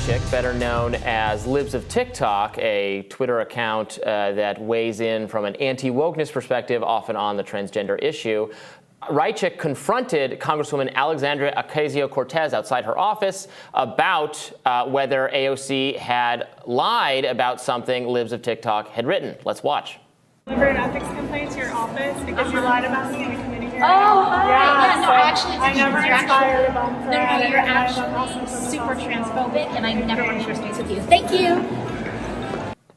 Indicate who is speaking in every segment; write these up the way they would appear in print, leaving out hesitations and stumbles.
Speaker 1: Raichik, better known as Libs of TikTok, a Twitter account that weighs in from an anti-wokeness perspective, often on the transgender issue. Raichik confronted Congresswoman Alexandria Ocasio-Cortez outside her office about whether AOC had lied about something Libs of TikTok had written. Let's watch.
Speaker 2: Delivered an ethics complaint to your office because you lied about me in a committee hearing.
Speaker 3: Oh, hi.
Speaker 2: Yeah,
Speaker 3: No,
Speaker 2: so
Speaker 3: actually,
Speaker 2: I never inspired a bump for
Speaker 3: No, you're
Speaker 2: and I'm
Speaker 3: actually
Speaker 2: also
Speaker 3: super
Speaker 2: transphobic.
Speaker 3: transphobic, and I never want to share space with you. Thank you.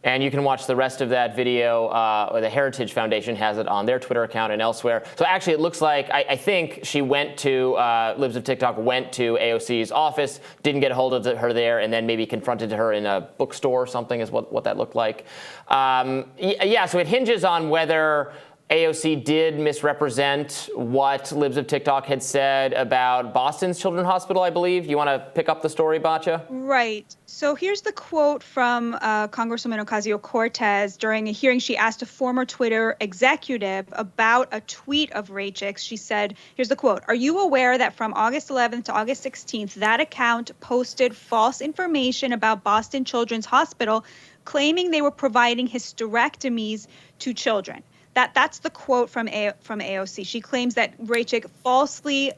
Speaker 1: And you can watch the rest of that video, or the Heritage Foundation has it on their Twitter account and elsewhere. So actually, it looks like, I think she went to, Libs of TikTok went to AOC's office, didn't get a hold of her there, and then maybe confronted her in a bookstore or something is what that looked like. Yeah, so it hinges on whether AOC did misrepresent what Libs of TikTok had said about Boston's Children's Hospital, I believe. You want to pick up the story, Batya?
Speaker 4: Right. So here's the quote from Congresswoman Ocasio-Cortez. During a hearing, she asked a former Twitter executive about a tweet of Raichik's. She said, here's the quote, "Are you aware that from August 11th to August 16th, that account posted false information about Boston Children's Hospital, claiming they were providing hysterectomies to children?" That's the quote from AOC. She claims that Raichik falsely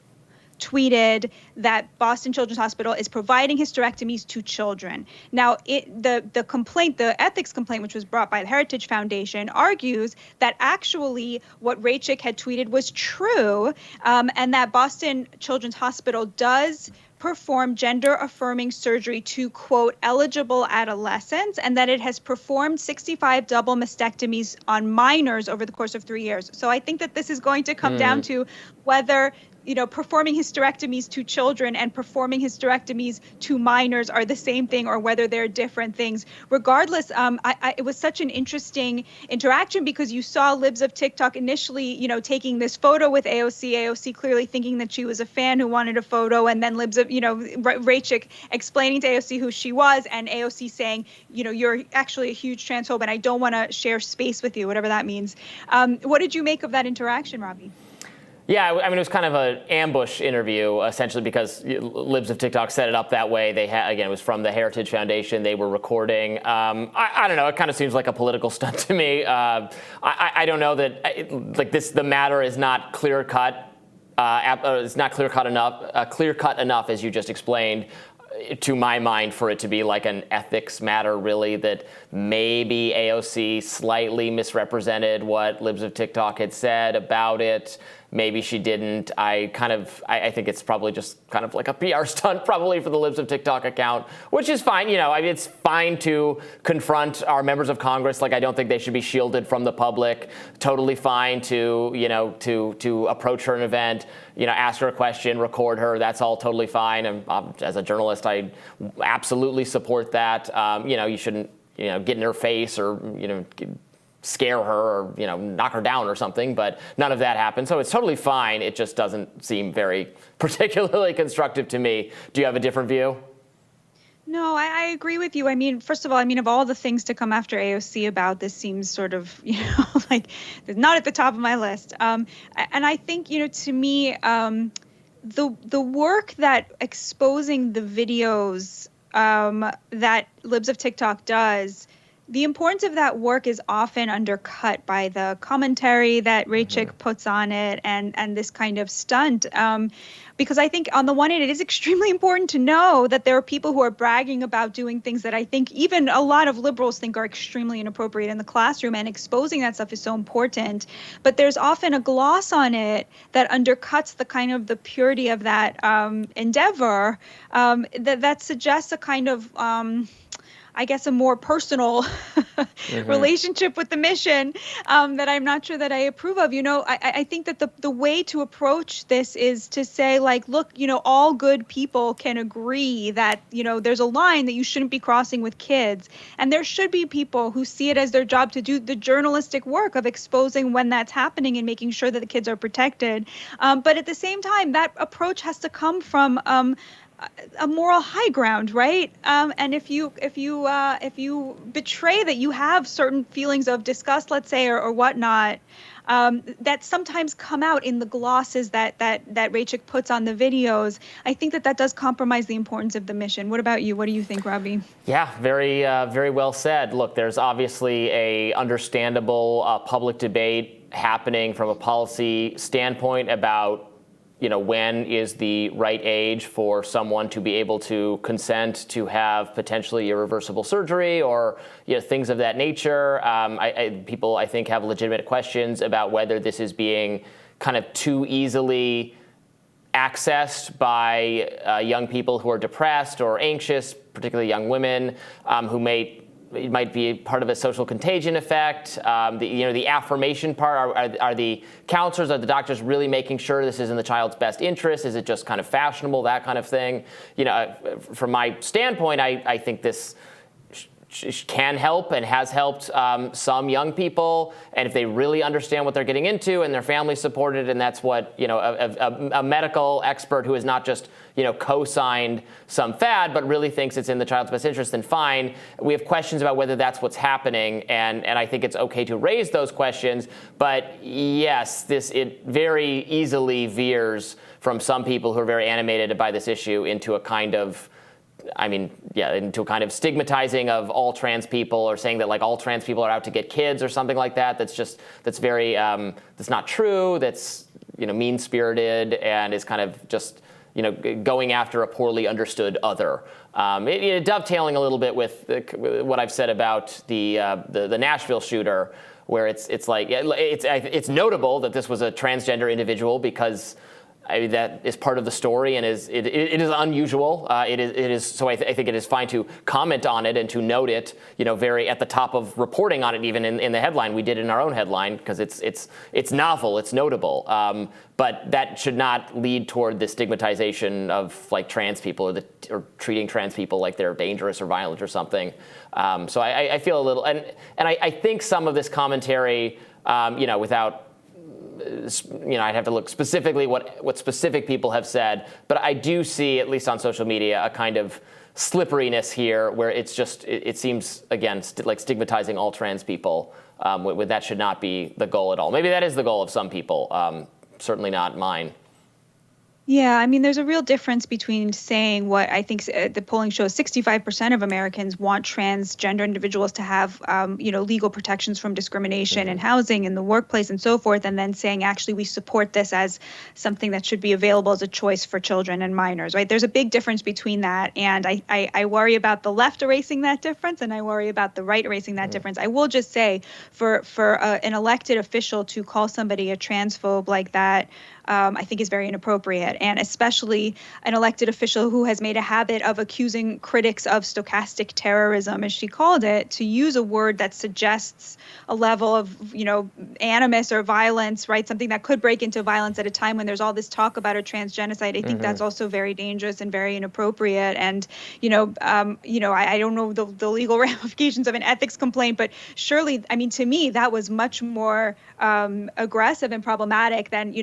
Speaker 4: tweeted that Boston Children's Hospital is providing hysterectomies to children. Now, the complaint, the ethics complaint, which was brought by the Heritage Foundation, argues that actually what Raichik had tweeted was true, and that Boston Children's Hospital does perform gender-affirming surgery to, quote, eligible adolescents, and that it has performed 65 double mastectomies on minors over the course of 3 years. So I think that this is going to come down to whether, you know, performing hysterectomies to children and performing hysterectomies to minors are the same thing, or whether they're different things. Regardless, it was such an interesting interaction because you saw Libs of TikTok initially, you know, taking this photo with AOC clearly thinking that she was a fan who wanted a photo, and then Libs of, you know, Raichik explaining to AOC who she was, and AOC saying, you know, you're actually a huge transphobe and I don't want to share space with you, whatever that means. What did you make of that interaction, Robbie?
Speaker 1: Yeah, I mean, it was kind of an ambush interview, essentially, because Libs of TikTok set it up that way. They had, again, it was from the Heritage Foundation. They were recording. I don't know. It kind of seems like a political stunt to me. I don't know that, like, the matter is not clear cut. It's not clear cut enough, as you just explained, to my mind, for it to be like an ethics matter, really, that maybe AOC slightly misrepresented what Libs of TikTok had said about it. Maybe she didn't. I think it's probably just kind of like a PR stunt, probably, for the Libs of TikTok account, which is fine. You know, I mean, it's fine to confront our members of Congress. Like, I don't think they should be shielded from the public. Totally fine to, you know, to approach her in an event, you know, ask her a question, record her. That's all totally fine. And as a journalist, I absolutely support that. You know, you shouldn't, you know, get in her face or, you know, scare her or, you know, knock her down or something, but none of that happened. So it's totally fine. It just doesn't seem very particularly constructive to me. Do you have a different view?
Speaker 4: No, I agree with you. I mean, first of all, I mean, of all the things to come after AOC about, this seems sort of, you know, like not at the top of my list. And I think, you know, to me, the work that exposing the videos that Libs of TikTok does, the importance of that work is often undercut by the commentary that Raichik puts on it and this kind of stunt. Because I think on the one hand, it is extremely important to know that there are people who are bragging about doing things that I think even a lot of liberals think are extremely inappropriate in the classroom, and exposing that stuff is so important. But there's often a gloss on it that undercuts the kind of the purity of that endeavor that suggests a kind of I guess, a more personal relationship with the mission that I'm not sure that I approve of. You know, I think that the way to approach this is to say, like, look, you know, all good people can agree that, you know, there's a line that you shouldn't be crossing with kids. And there should be people who see it as their job to do the journalistic work of exposing when that's happening and making sure that the kids are protected. But at the same time, that approach has to come from a moral high ground, right? And if you betray that you have certain feelings of disgust, let's say, or whatnot, that sometimes come out in the glosses that Raichik puts on the videos, I think that does compromise the importance of the mission. What about you? What do you think, Robbie?
Speaker 1: Yeah, very well said. Look, there's obviously a understandable public debate happening from a policy standpoint about when is the right age for someone to be able to consent to have potentially irreversible surgery or things of that nature. People, I think, have legitimate questions about whether this is being kind of too easily accessed by young people who are depressed or anxious, particularly young women who it might be part of a social contagion effect. The affirmation part, are the counselors, are the doctors really making sure this is in the child's best interest? Is it just kind of fashionable, that kind of thing? From my standpoint, I think this can help and has helped some young people. And if they really understand what they're getting into and their family supported, and that's what, a medical expert who is not just, co-signed some fad, but really thinks it's in the child's best interest, then fine. We have questions about whether that's what's happening. And I think it's okay to raise those questions. But yes, it very easily veers from some people who are very animated by this issue into a kind of stigmatizing of all trans people, or saying that like all trans people are out to get kids or something like that. That's not true. That's, mean-spirited and is kind of just, going after a poorly understood other. Dovetailing a little bit with what I've said about the Nashville shooter, where it's notable that this was a transgender individual because that is part of the story, and it is unusual. It is so. I think it is fine to comment on it and to note it. Very at the top of reporting on it, even in the headline. We did in our own headline because it's novel, it's notable. But that should not lead toward the stigmatization of like trans people or treating trans people like they're dangerous or violent or something. So I feel a little, and I think some of this commentary, without. I'd have to look specifically what specific people have said, but I do see, at least on social media, a kind of slipperiness here where it seems, again, like stigmatizing all trans people. That should not be the goal at all. Maybe that is the goal of some people, certainly not mine.
Speaker 4: Yeah, there's a real difference between saying what I think the polling shows 65% of Americans want transgender individuals to have, legal protections from discrimination in housing, in the workplace, and so forth, and then saying actually we support this as something that should be available as a choice for children and minors, right? There's a big difference between that, and I worry about the left erasing that difference, and I worry about the right erasing that difference. I will just say, for an elected official to call somebody a transphobe like that, I think is very inappropriate, and especially an elected official who has made a habit of accusing critics of stochastic terrorism, as she called it, to use a word that suggests a level of, animus or violence, right? Something that could break into violence at a time when there's all this talk about a transgenocide. I think that's also very dangerous and very inappropriate. And, I don't know the legal ramifications of an ethics complaint, but surely, to me, that was much more aggressive and problematic than,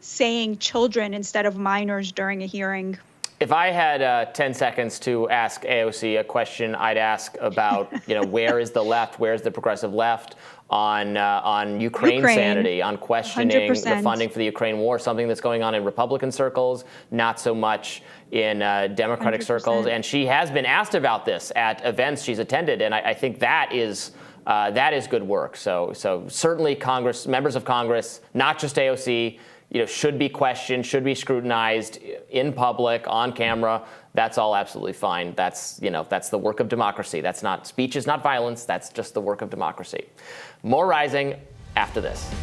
Speaker 4: saying children instead of minors during a hearing.
Speaker 1: If I had 10 seconds to ask AOC a question, I'd ask about, where is the left, where's the progressive left on Ukraine sanity, on questioning
Speaker 4: 100%.
Speaker 1: the funding for the Ukraine war, something that's going on in Republican circles, not so much in Democratic
Speaker 4: 100%.
Speaker 1: circles. And she has been asked about this at events she's attended, and I think that is good work. So certainly members of Congress, not just AOC, should be questioned, should be scrutinized in public, on camera. That's all absolutely fine. That's the work of democracy. Speech is not violence. That's just the work of democracy. More Rising after this.